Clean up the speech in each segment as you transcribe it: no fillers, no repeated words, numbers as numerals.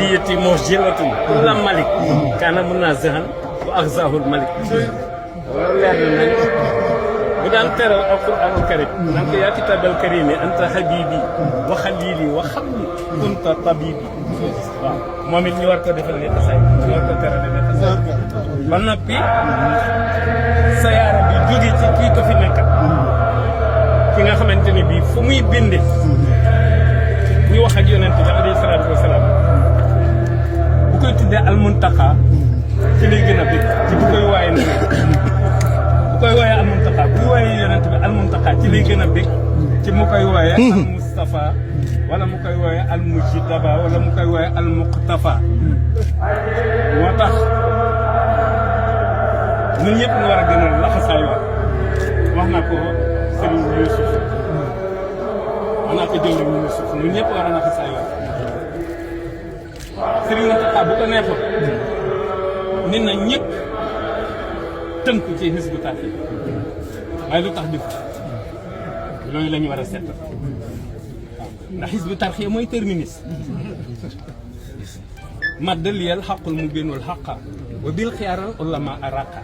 diyati muhjilatun kulla malik kana munazahan wa aghzahul malik loolu leer na nañ bu daan teral alquranul karim nan ko yaa kitabal karimi anta habibi wa khalili wa habli kunta tabibi waaw moom it ñu war ko defal ne xasay ñu war ko teral ne xasay ba noppi sa yaara bi jóge ci kii ko fi nekkal ki nga xamante ni bii fu muy binde ñu wax ak yonent bi alayhi salaatu wasalaam bu koy tuddee almuntaqa ci lay gën a bëgg ci bu koy waaye nag bu koy waaye almuntaqa bu waaye yonent bi almuntaqa ci lay gën a bëgg ci mu koy waaye al mustafa wala mu koy waaye al mujtaba wala mu koy waaye al muqtafa moo tax ñun ñëpp ñu war a gën a laxasaay wax naa ko Serigne Youssouf wax naa ko jëwriñ Youssouf ñun ñëpp war a laxasaay Serigne Mountakha bu ko neexoon nit na ñëpp tënku ci Hizbut Tarqiyyah waaye lu tax def loolu la ñu war a seet ndax Hizbut Tarqiyyah mooy terminus maddaliyal xaqul mu bénul xaqa wa bil xiyaaral ulama araqa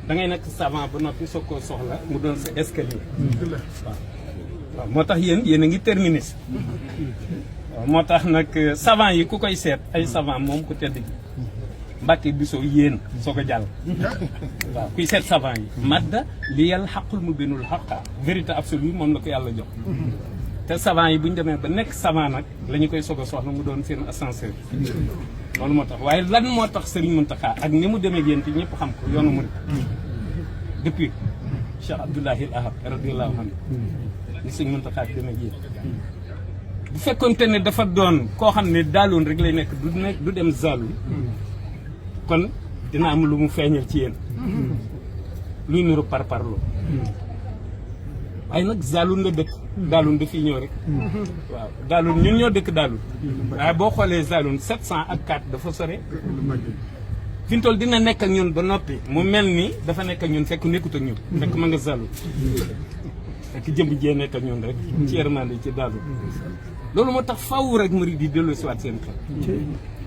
da ngay nekk savant ba noppi soog koo soxla mu doon sa escalier waaw moo tax yéen a ngi terminus waaw moo tax nag savant yi ku koy seet ay savant moom ku tedd gi Mbàkke Biso yéen soo ko jàll waaw kuy seet savant yi madda liyal xaqul mu bénul xaqa vérité absolue moom la ko yàlla jox te savant yi bu ñu demee ba nekk savant nag la ñu koy soog a soxla mu doon seen ascenseur loolu moo tax waaye lan moo tax Serigne Mountakha ak ni mu demee yéen te ñëpp xam ko yoonu murid depuis Cheikh Abdoulahi Ahad radiyallahu anhu ni Serigne Mountakha ak demee yéen bu fekkonte ne dafa doon koo xam ne daaloon rek lay nekk du dem zaalul kon dina am lu mu feeñal ci yéen luy nuru parparloo waaye nag Zaloun la dëkk Zaloun dafiy ñëw rek waaw Zaloun ñun ñoo dëkk Zaloun waaye boo xoolee Zaloun 700 ak 4 dafa sore fi mu toll dina nekk ak ñun ba noppi mu mel ni dafa nekk ak ñun fekk nekkut ak ñun fekk ma nga Zaloun fekk jëmb jee nekk ak ñun rek ci yërmande ci Zaloun loolu moo tax faw rek murid yi dellu siwaat seen xel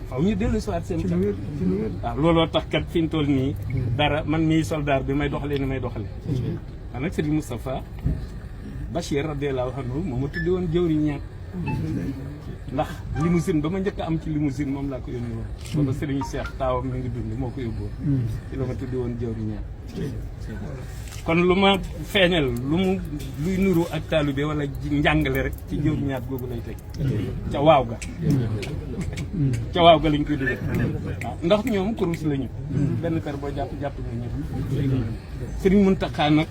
faw ñu dellu siwaat seen xel waaw looloo tax kat fi mu toll nii dara man mii soldat bi may doxalee ni may doxalee waaw nag Serigne Moustapha Bachir radiyallahu anhu moo ma tuddi woon jëwriñ ñaat ndax limousine ba ma njëkk a am ci limousine moom laa ko yónni woon booba Serigne Cheikh taawam mi ngi dund moo ko yóbbu woon ci la ma tuddi woon jëwriñ ñaat kon lu ma feeñal luy nuru ak taalibe wala njàngale rek ci jëwriñ ñaat googu lay teg ca waaw ga lañ koy dugal waaw ndax ñoom kurus lañu benn kër boo jàpp na ñëpp Serigne Mountakha nag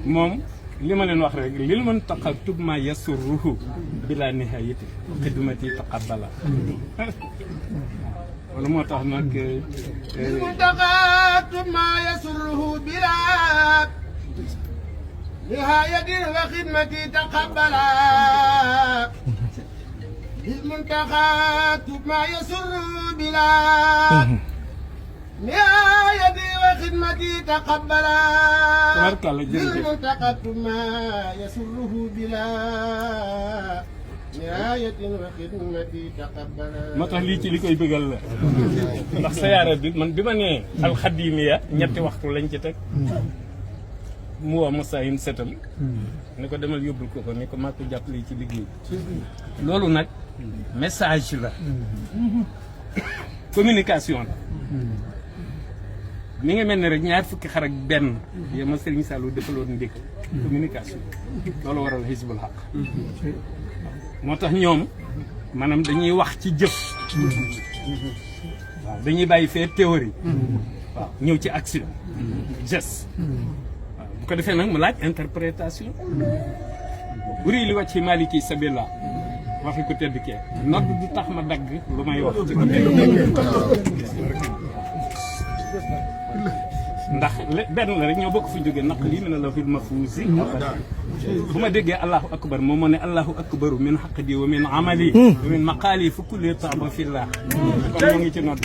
moom li ma leen wax rek lil Mountakha tub ma yasurruhu bila nihayati xidmati taqabbala wala moo tax nag lil Mountakha tub ma yasurruhu bila nihayati wa xidmati taqabbala lil Mountakha tub ma yasurruhu bila nihayati wa xidmati taqabbala للمنتقى ما يسره بلا نهاية وخدمتي تقبلا moo tax lii ci li koy bëggal la ndax sayaara bi man bi ma nee alxadimiya ñetti waxtu lañ ci teg mu woo Moussa yin setal ni ko demal yóbbul ko ni ko maa ko jàppale ci liggéey loolu nag message la communication la mi ngi mel ne rek ñaar fukki xar ak benn yow ma Serigne Sallou defaloon ndékki communication loolu waral Hizbul Haq moo tax ñoom maanaam dañuy wax ci jëf waaw dañuy bàyyi fee théorie waaw ñëw ci action geste waaw bu ko defee nag mu laaj interprétation buri li wàcc ci Maliki sabila waxi ko tedd kee nodd du tax ma dagg lu may wax ci ko ndax benn la rek ñoo bokk fu ñu jógee naq lii mi ne la fil mafuusi bu ma déggee allahu akbar moom moo ne allahu akbaru min xaqdi wa min amali wa min maqaali fu kulli taaba fillah kon moo ngi ci nodd